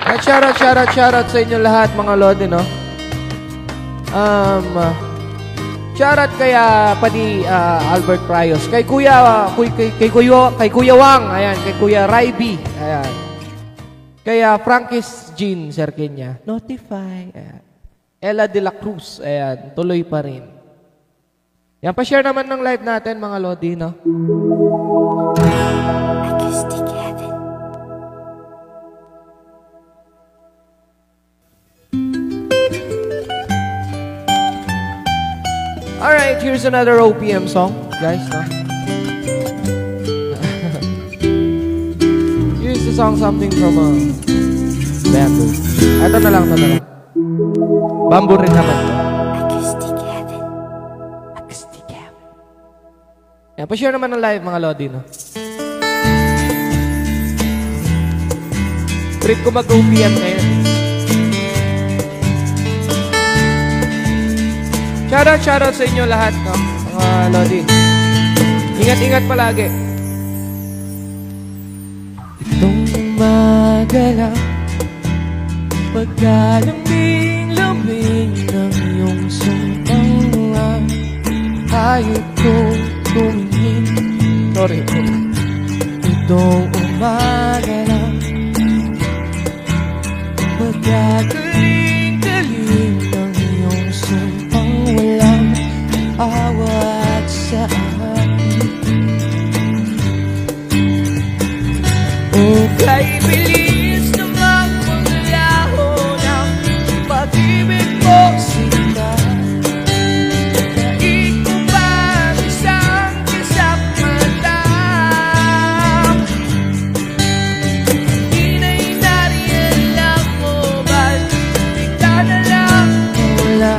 At shoutout sa inyo lahat, mga Lodi, no? Shoutout kaya pati Albert Prios. Kay Kuya Wang, ayan, kay Kuya Raiby, ayan. Kaya Frankis Jean Serkenya, notify, ayan. Ella de la Cruz, ayan, tuloy pa rin. Yan, pa-share naman ng live natin, mga Lodi, no? Acoustic Heaven. Alright, here's another OPM song, guys, no? Here's the song, something from Bamboo. Ito na lang. Bamboo rin naman. Acoustic Heaven. Acoustic Heaven. Yan, pa-share naman ng live, mga Lodi, no? Trip ko mag-OPM ngayon. Shoutout sa inyo lahat, no? Mga Lodi. Ingat-ingat palagi. Itong umaga lang, pagkalambing-lambing ng iyong sumpang ayaw kong tumingin. Sorry po. Itong umaga lang, pagkagaling-galing ng iyong sumpang walang awat sa akin. Kay bilis namang maglaho ng pag-ibig mo sila. Kahit ko pa isang kisap mata, hinay na rin lang mo ba't ikaw na lang wala.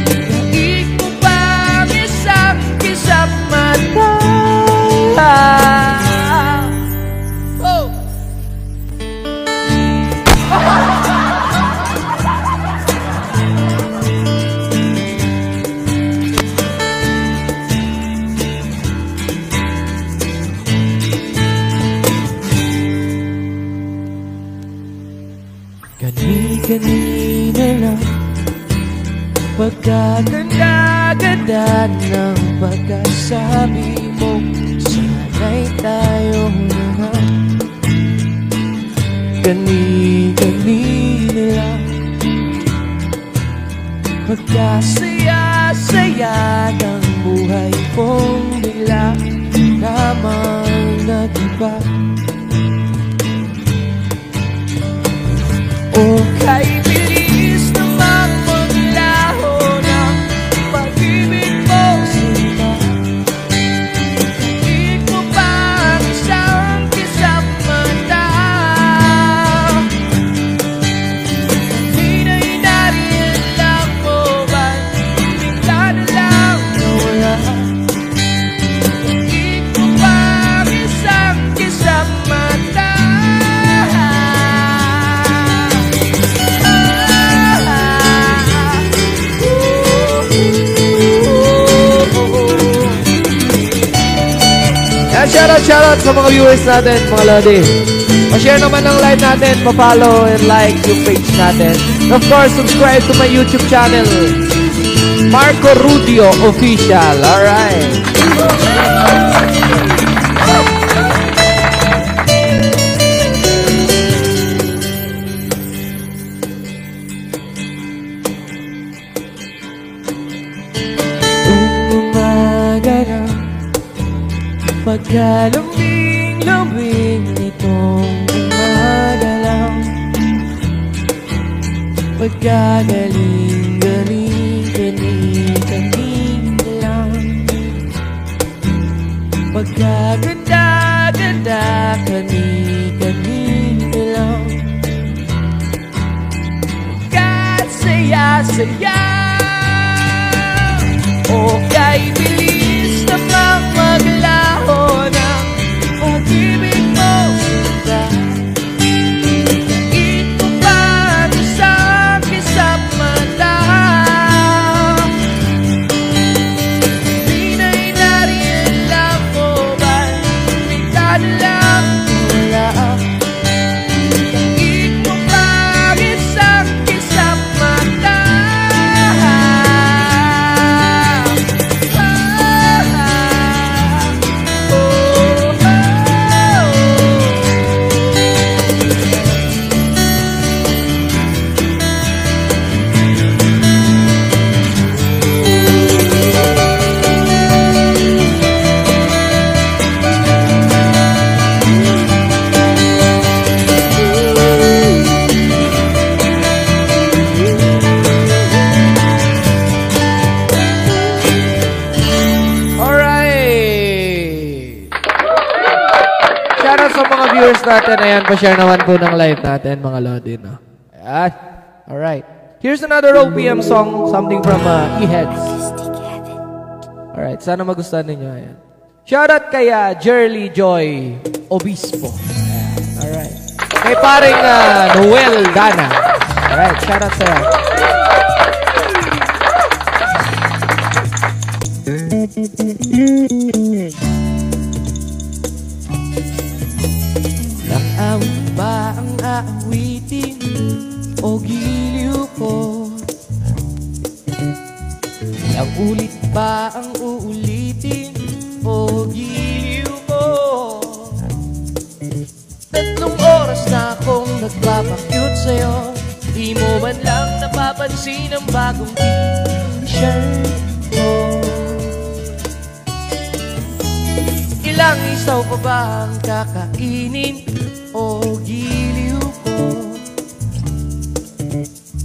Kahit ko pa isang kisap mata. Kanina lang pagkaganda-ganda ng pagkasabi mo, sana'y tayong lahat. Kanina lang pagkasaya-saya ng buhay kong bigla namang nag-iba. O kay bilis namang maglaho ng pag-ibig mo sila. Kahit mo pa isang kisap mata, hinay na rin lang mo ba't bigla na lang nawala. Kahit mo pa isang kisap mata. Shoutout sa mga viewers natin, mga Lodi. Pa-share naman ng live natin, pa-follow and like yung page natin. Of course, subscribe to my YouTube channel, Marco Rudio Official. Alright. Pagkalambing-lambing nitong umaga lang, pagkagaling-galing kani-kanina lang, pagkaganda-ganda kani-kanina lang, pagkasaya-saya. O kay bilis namang maglaho ng pag-ibig mo sila. Kahit mo pa isang kisap mata, hinay na rin lang mo ba't bigla na lang wala. Kahit Alright, and ayan, pa-share naman po ng live natin, mga Lodi, no? Ayan. Alright. Here's another OPM song, something from E-Heads. Alright, sana magustuhan ninyo. Ayan. Shoutout kay Jerly Joy Obispo. Ayan. Alright. Kay paring Noel Dana. Alright, shoutout sa'yo. Nang-awit ba ang aawitin o giliw ko? Nang ulit ba ang uulitin o giliw ko? 3 oras na akong nagpapakyut sa'yo, di mo man lang napapansin ang bagong t-shirt ko. Ilang isaw pa ba ang kakainin o giliw ko?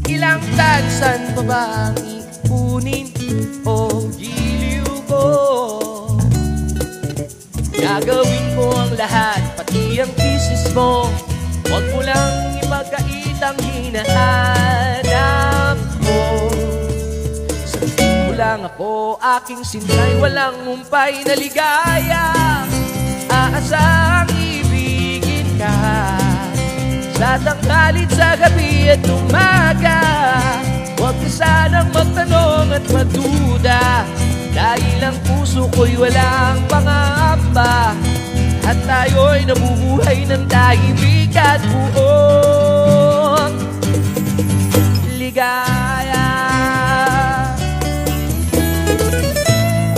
Ilang tansan pa ba ang ipunin o giliw ko? Gagawin ko ang lahat, pati ang kisses mo. Huwag mo lang ipagkait ang hinahanap ko. Sabihin mo lang ako, aking sintay, walang umpay na ligaya. Aasang ibigin ka sa tanghalit, sa gabi at umaga. Huwag ka sanang magtanong at magduda, dahil ang puso ko'y walang pangamba. At tayo'y nabubuhay ng tahimik at buong ligaya.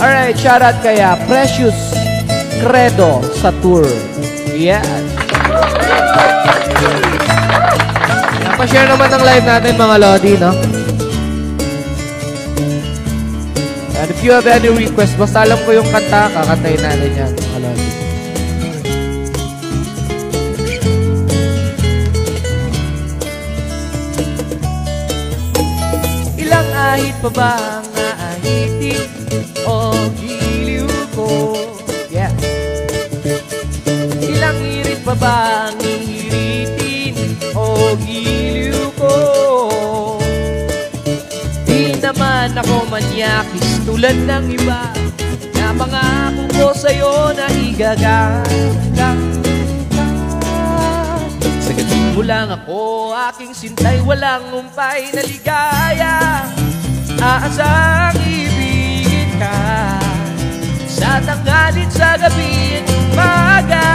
Alright, shoutout kaya Precious Credo sa tour. Yes. Pa-share naman ng live natin, mga Lodi, no? And if you have any request, basta alam ko yung kanta, kakantayin natin yan, mga Lodi. Ilang ahit pa ba ang aahitin o giliw ko? Yeah. Ilang hirit pa ba ang hihiritin o giliw ko? Di naman ako manyakis tulad ng iba, na pangako ko sa'yo na igaganda. Sagutin mo lang ako, aking sintay, walang umpay na ligaya. Aasang ibigin ka sa tanghalit, sa gabi at umaga.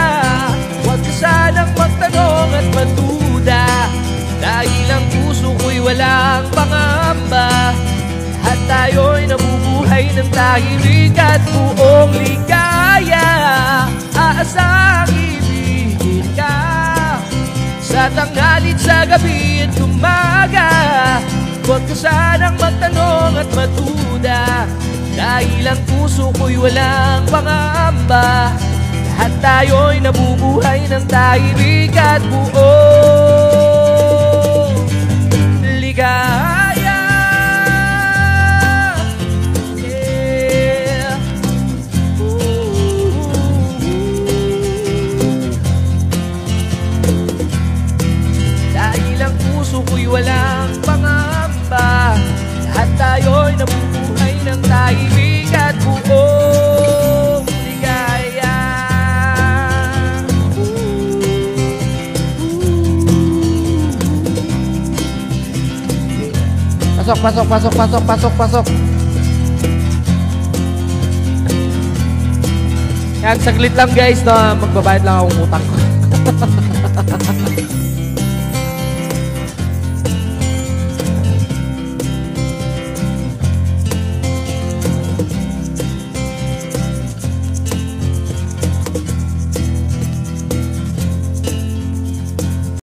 Huwag ka sanang magtanong at magduda, dahil ang puso ko'y walang pangamba. At tayo'y nabubuhay ng tahimik at buong ligaya. Aasang ibigin ka sa tanghalit, sa gabi at umaga. Huwag ka sanang magtanong at magduda, dahil ang puso ko'y walang pangamba. At tayo'y nabubuhay ng tahimik at buong ligaya. Yeah. Dahil ang puso ko'y walang pangamba, at tayo'y nabubuhay ng tahimik at buong ligaya. Pasok. Yan, saglit lang guys, no? Magbabayad lang akong utang ko.